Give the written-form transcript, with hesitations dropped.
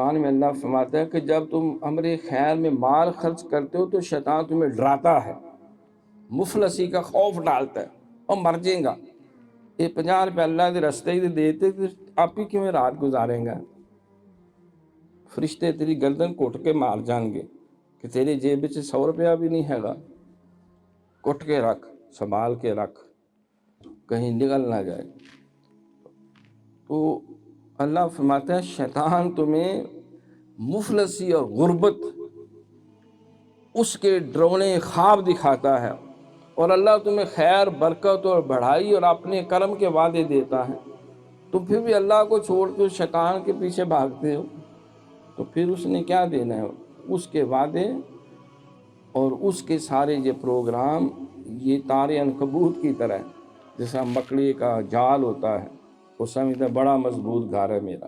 قرآن میں اللہ فرماتا ہے کہ جب تم امر خیر میں مال خرچ کرتے ہو تو شیطان تمہیں ڈراتا ہے، مفلسی کا خوف ڈالتا ہے، اور مر جائیں گا، یہ 50 روپے اللہ کے رستے ہی دیتے تو آپ ہی کیوں رات گزاریں گا؟ فرشتے تیری گردن کٹ کے مار جان گے کہ تیری جیب سے 100 روپیہ بھی نہیں ہے گا، کٹ کے رکھ، سنبھال کے رکھ، کہیں نگل نہ جائے۔ تو اللہ فرماتا ہے شیطان تمہیں مفلسی اور غربت اس کے ڈرونے خواب دکھاتا ہے، اور اللہ تمہیں خیر، برکت اور بڑھائی اور اپنے کرم کے وعدے دیتا ہے، تو پھر بھی اللہ کو چھوڑ کے شیطان کے پیچھے بھاگتے ہو، تو پھر اس نے کیا دینا ہے؟ اس کے وعدے اور اس کے سارے یہ پروگرام یہ تار عنکبوت کی طرح ہے، جیسا مکڑی کا جال ہوتا ہے، وہ سمجھتا ہے بڑا مضبوط گھر ہے میرا،